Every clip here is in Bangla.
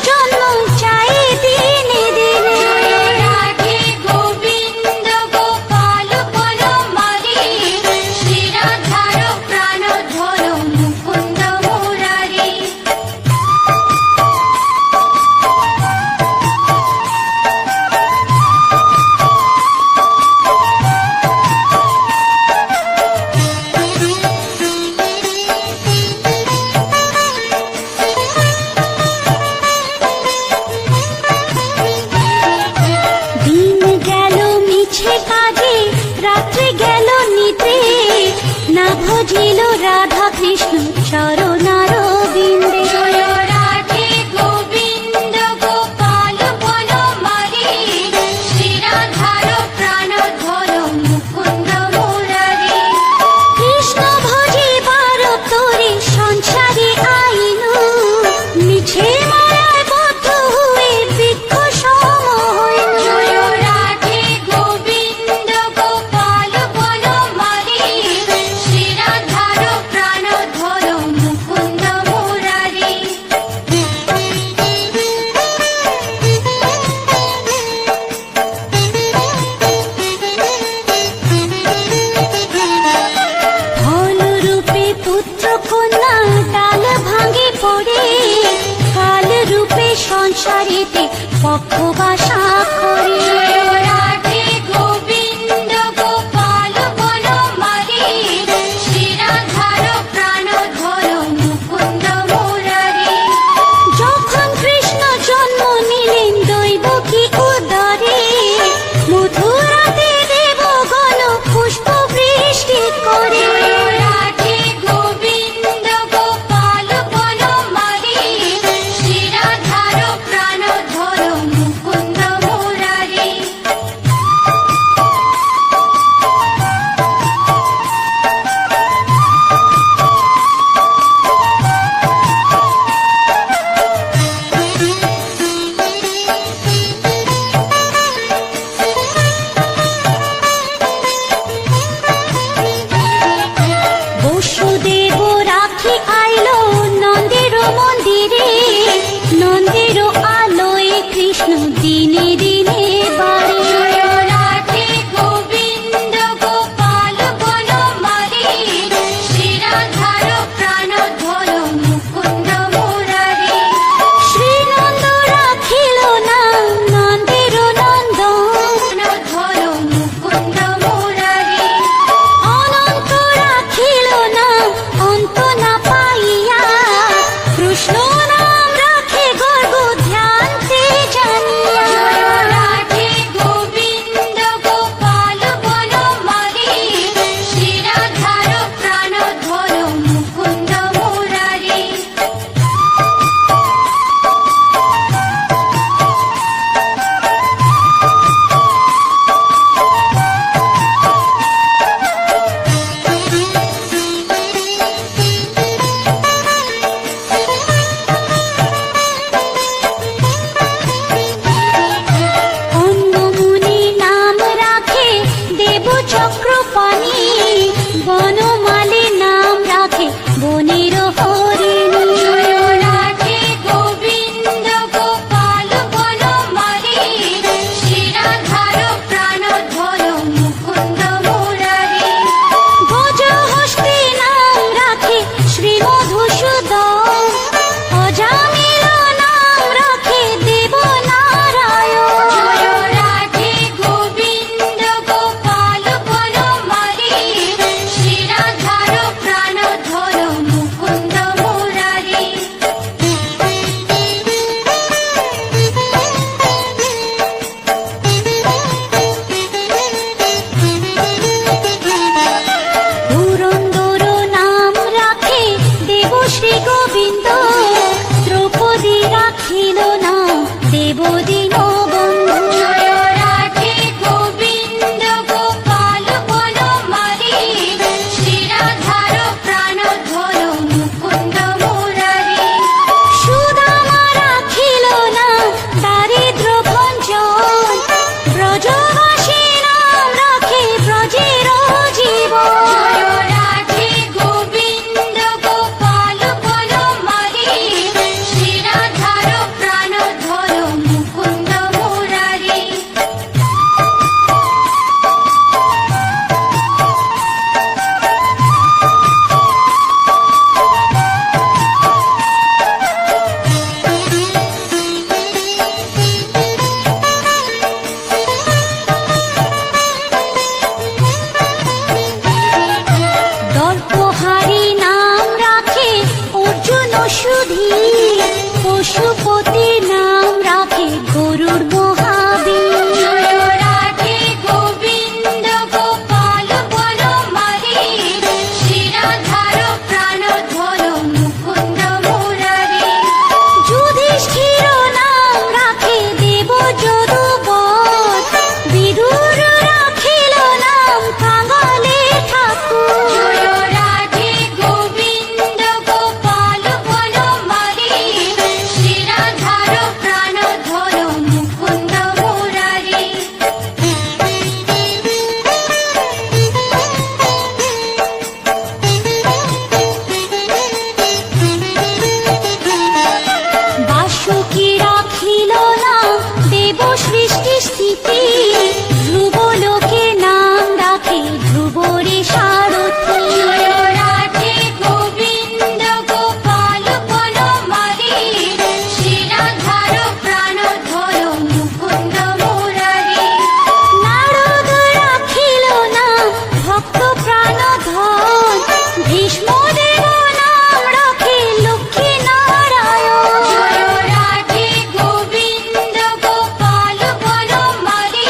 জন্ম চাই দিনে দিনে। রাধে গোবিন্দ গোপাল বনমালী, শ্রীরাধার প্রাণধর মুকুন্দ মুরারি। দিন গেল মিছে কাজে, রাত্রি গেল নিতে, না ভজিল রাধা কৃষ্ণ চরণারবিন্দে। জয় রাধে গোবিন্দ গোপাল বনমালী, শ্রীরাধার প্রাণধর মুকুন্দ মুরারি। কৃষ্ণ ভজিবার তরে সংসারে আইনু, মিছে মায়ায় বদ্ধ হয়ে বৃক্ষ সম হইনু। জয় রাধে গোবিন্দ গোপাল বনমালী, শ্রীরাধার প্রাণধর মুকুন্দ মুরারি। ফল রূপে পুত্র কন্যা ডাল ভাঙে পড়ে, কাল রূপে সংসারেতে পক্ষ বাসা করে। জয় রাধে গোবিন্দ গোপাল বনমালী, শ্রীরাধার প্রাণধর মুকুন্দ মুরারি। যখন কৃষ্ণ জন্ম নিলেন দৈবকী উদরে, মথুরাতে দেবগণ পুষ্প বৃষ্টি করে। জয় রাধে গোবিন্দ গোপাল বনমালী, শ্রীরাধার প্রাণধর মুকুন্দ পশুপতি নাম রাখে গরুর মহাবীর। জয় রাধে গোবিন্দ গোপাল বনমালী, শ্রীরাধার প্রাণধর মুকুন্দ মুরারি। যুধিষ্ঠির নাম রাখে দেব যদুবর, বিদুর রাখিল নাম কাঙালে ঠাকুর। জয় রাধে গোবিন্দ গোপাল বনমালী, শ্রীরাধার প্রাণধর মুকুন্দ মুরারি। বাসুকি রাখিল নাম দেব সৃষ্টি স্থিতি, ধ্রুবলোকে নাম রাখে ধ্রুবরে সারথি। জয় রাধে গোবিন্দ গোপাল বনমালী, শ্রীরাধার প্রাণধর মুকুন্দ মুরারি। নারদ রাখিল নাম ভক্ত প্রাণধন, ভীষ্মদেব নাম রাখে লক্ষ্মী নারায়ণ। জয় রাধে গোবিন্দ গোপাল বনমালী,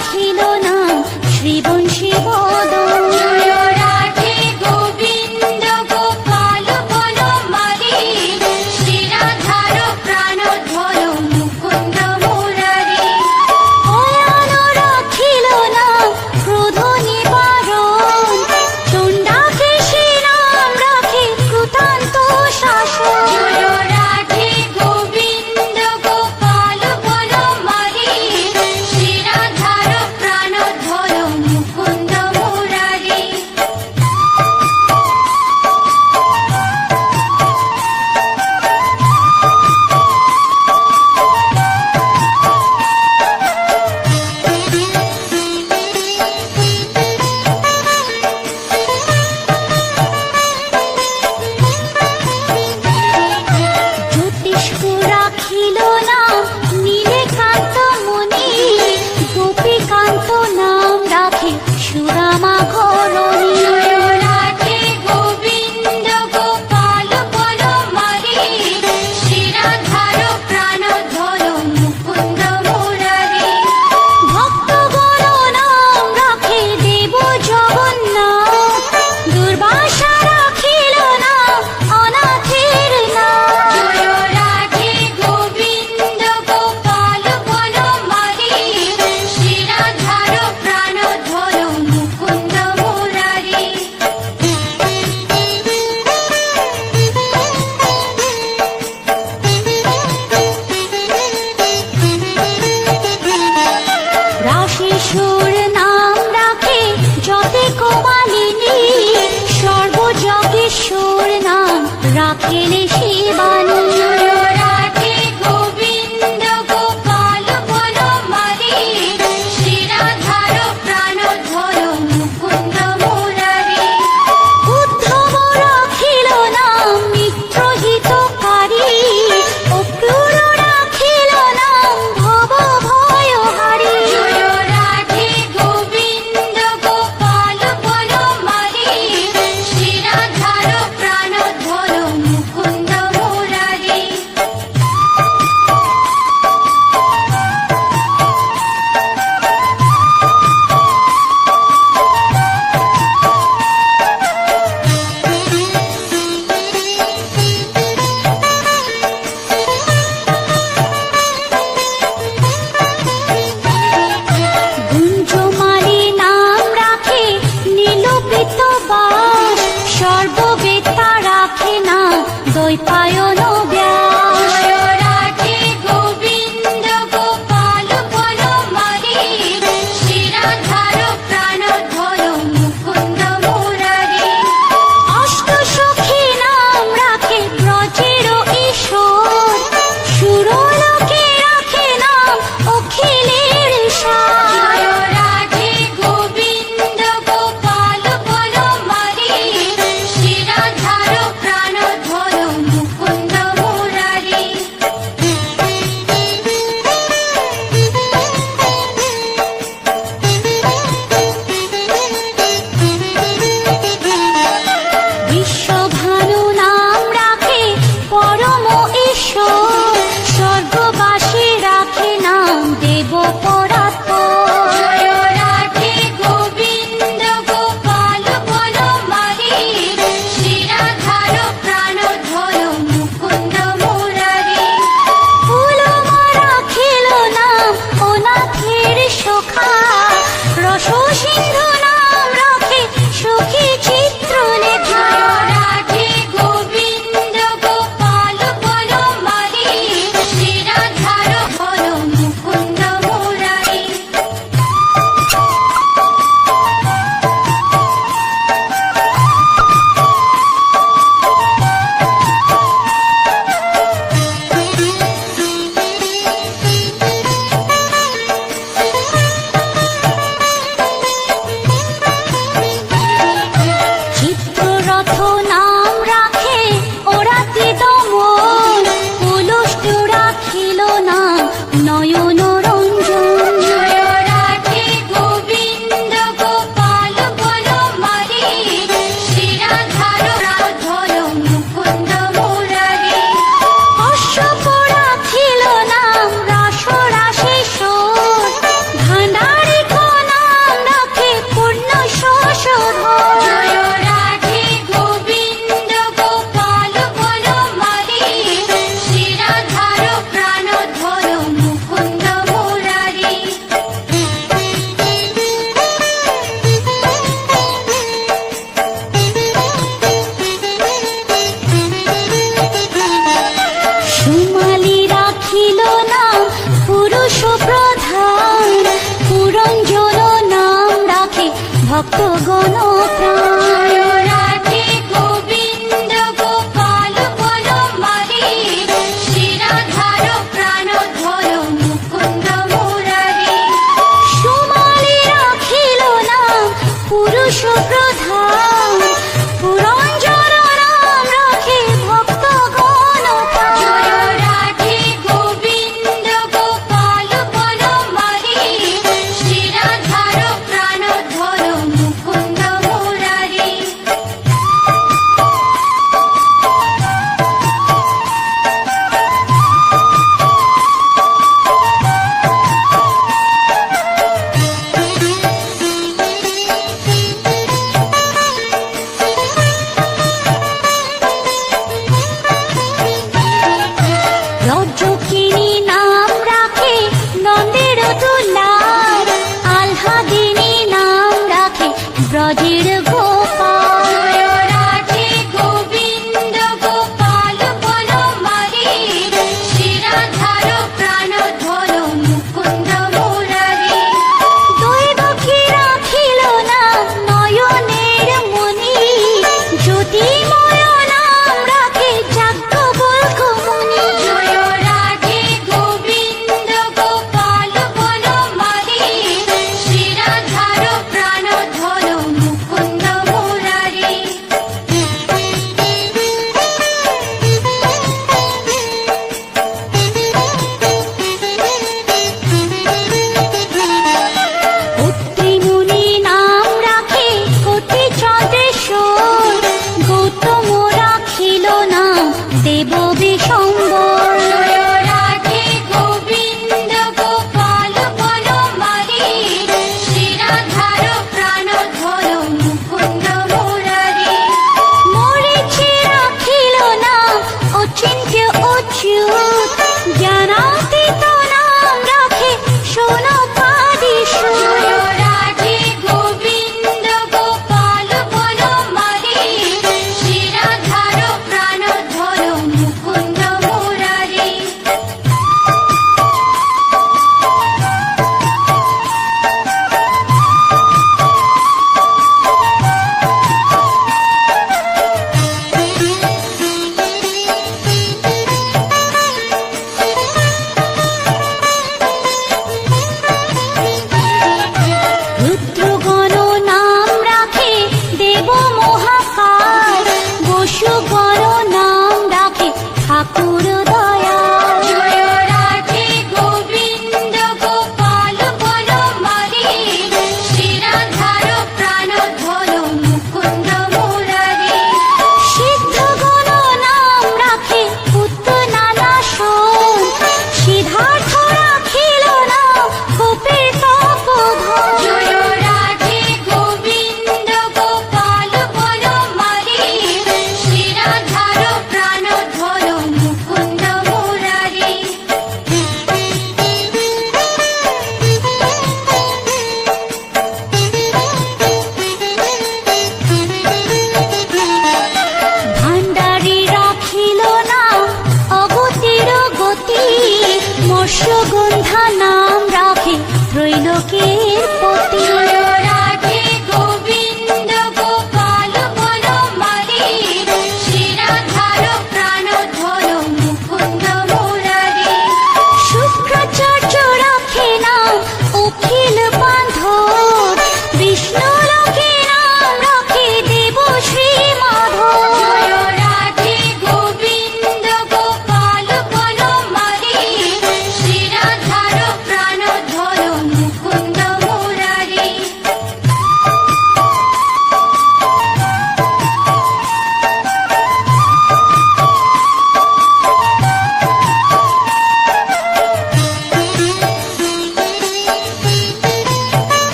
রাখিল না শ্রীবংশী বদন। জয় রাধে গোবিন্দ গোপাল বনমালী, শ্রীরাধার প্রাণধর মুকুন্দ মুরারি। অয়ান রাখিল না ক্রোধ নিবারণ, চণ্ডাকে শ্রীরাম রাখে কৃতান্ত শাসন। জয় রাধে গোবিন্দ গোপাল বনমালী, শ্রীরাধার প্রাণধর মুকুন্দ মুরারি। জ্যোতিষ্কু রাখিল না নীলকান্ত মণি, গোপীকান্ত নাম রাখে সুরামা ঘরণী। জয় রাধে গোবিন্দ গোপাল বনমালী, শ্রীরাধার প্রাণধর মুকুন্দ মুরারি। ভক্তগণ নাম রাখে দেব জগন্নাথ, দুর্বাসা রাখিল না অনাথের নাম। জয় রাধে গোবিন্দ গোপাল বনমালী, শ্রীরাধার প্রাণধর মুকুন্দ মুরারি। রাশেশ্বর নাম রাখে যতে কোমালিনী, সর্বযজ্ঞেশ্বর নাম রাখেন শিবানী। জয় রাধে গোবিন্দ গোপাল বনমালী, শ্রীরাধার প্রাণধর মুকুন্দ মুরারি। উদ্ধব রাখিল নাম মিত্রহিতকারী, অক্রূর রাখিল নাম ভব ভয়হারী। জয় রাধে ভক্তগণ প্রাণ জয় রাধে গোবিন্দ গোপাল বনমালী শ্রী রাধার প্রাণধর মুকুন্দ মুরারি সুমালি রাখিল নাম পুরুষ প্রধান পুরঞ্জন নাম রাখে ভক্তগণ প্রাণ জয় রাধে গোবিন্দ গোপাল বনমালী শ্রী রাধার প্রাণধর মুকুন্দ মুরারি রজ্জকিনী নাম রাখে নন্দের দুলার আহ্লাদিনী নাম রাখে ব্রজের গোপাল জয় রাধে গোবিন্দ গোপাল বনমালী শ্রী রাধার প্রাণধর মুকুন্দ মুরারি দৈবকী রাখিল নাম নয়নের মণি জ্যোতির্ময় নাম রাখে যাজ্ঞবল্ক মুনি জয় রাধে গোবিন্দ গোপাল বনমালী শ্রী রাধার প্রাণধর মুকুন্দ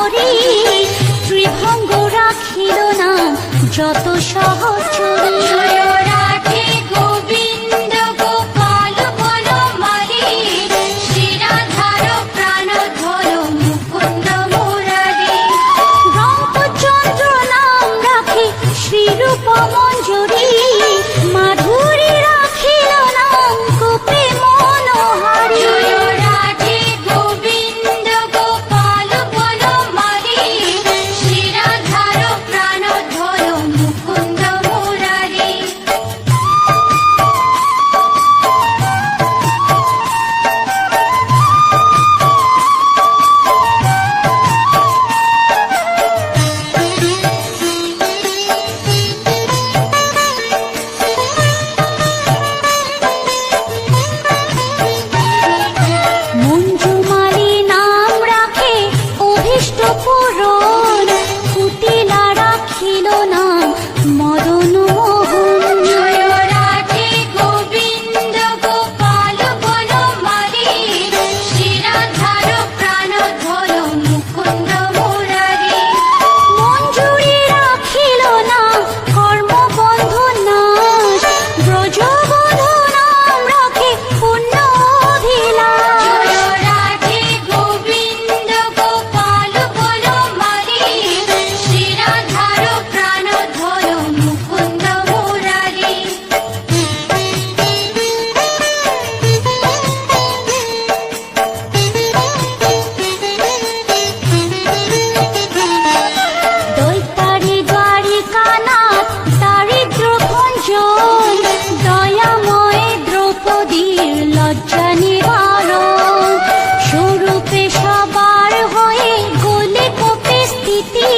হরি ত্রিভঙ্গ রাখিল না যত সহচরী। জয় রাধে গোবিন্দ গোপাল বনমালী, শ্রীরাধার প্রাণধর মুকুন্দ মুরারি। রামচন্দ্র নাম রাখে শ্রীরূপ মঞ্জুরি, মাধুরী রাখিল নাম গোপে মনোহারি। জয় রাধে গোবিন্দ গোপাল বনমালী, শ্রীরাধার প্রাণধর মুকুন্দ মুরারি। মঞ্জুমালী নাম রাখে অভীষ্ট পূরণ, কুটিলা রাখিল নাম মদন মোহন। জয় রাধে গোবিন্দ গোপাল বনমালী, শ্রীরাধার প্রাণধর মুকুন্দ মুরারি। মঞ্জুরি রাখিল নাম কর্মবন্ধু নাশ, ব্রজবধূ নাম রাখে পুণ্য অভিলাষ। জয় রাধে গোবিন্দ গোপাল বনমালী, শ্রীরাধার প্রাণধর মুকুন্দ মুরারি। দৈতারি দ্বারিকানাথ দারিদ্র ভঞ্জন, দয়াময় দ্রৌপদীর লজ্জা নিবারণ। স্বরূপে সবার হয়ে গোলে কোপে স্থিতি,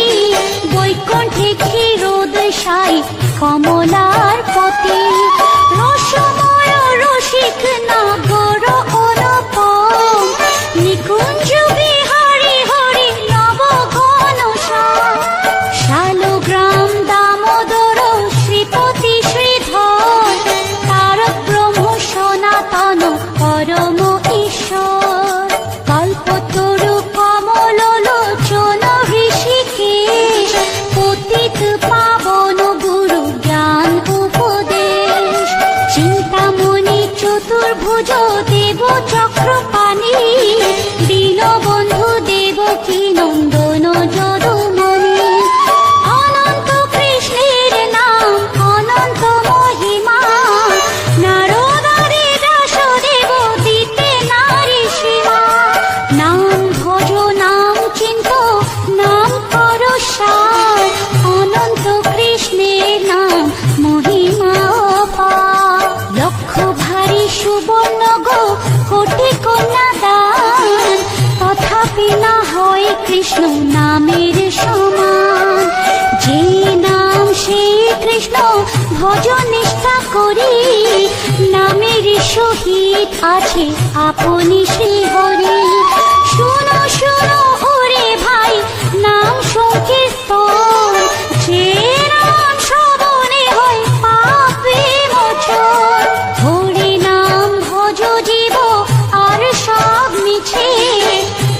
বৈকুণ্ঠে ক্ষীরোদশাই কমলার পতি। রসময় রসিক নাগর অনুপম, নিকুঞ্জ বিহারী হরি নব ঘন শ্যাম। শালগ্রাম দামোদর শ্রীপতি শ্রীধর, তারক ব্রহ্ম সনাতন পরম ঈশ্বর। কল্পতরু কমল লোচন ঋষিকেশ, পতিত পাবন গুরু জ্ঞান উপদেশ। চিন্তামণি চতুর্ভুজ দেব চক্রপাণি, দীনবন্ধু দেবকী নন্দন যদুমণি। অনন্ত কৃষ্ণের নাম অনন্ত মহিমা, নারদারে দাসদেব দিতে নারী সীমা। নাম ভজ নাম চিন্ত নাম কর সার, অনন্ত কৃষ্ণের নাম মহিমা অপার। লক্ষ ভারী সুবর্ণ গো কোটি কন্যা দান, তথাপি না হয় কৃষ্ণ নামের সমান। যে নাম সেই কৃষ্ণ ভজ নিষ্ঠা করি, নামের সহিত আছে আপনি শ্রীহরি। শুনো শুনো ওরে ভাই নাম সংকীর্তন, যে নাম শ্রবণে হয় পাপে মোচন। হরি নাম ভজ জীব আর সব মিছে,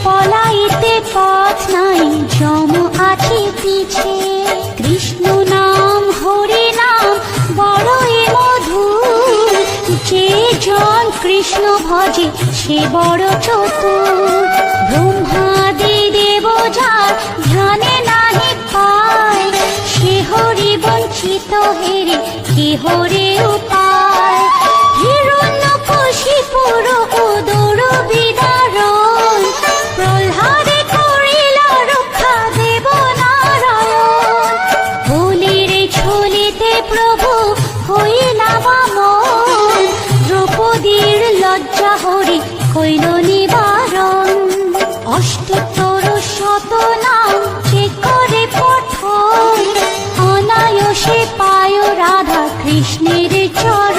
পলাইতে পথ নাই যম আছে পিছে। কৃষ্ণ নাম হরি নাম বড়ই মধুর, যে জন কৃষ্ণ ভজে সে বড় চতুর। ব্রহ্মাদি দেব যার ধ্যানে নাহি পায়, সে হরি বঞ্চিত হেরে কে হরে উপায়। হিরণ্যকশিপুর উদর বিদারণ, প্রহ্লাদে করিলা রক্ষা দেব নারায়ণ। হোলির ছলিতে প্রভু হইলা বামন, দ্রৌপদীর লজ্জা হরি কইল নিবারণ। অষ্টোত্তর শত নাম যে করে পঠন, অনায়াসে পায় রাধা কৃষ্ণের চরণ।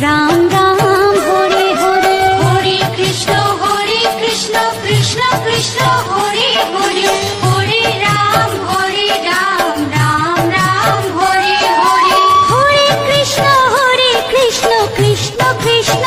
রাম রাম হরে হরে হরে কৃষ্ণ কৃষ্ণ কৃষ্ণ হরে হরে হরে রাম রাম রাম হরে হরে হরে কৃষ্ণ কৃষ্ণ কৃষ্ণ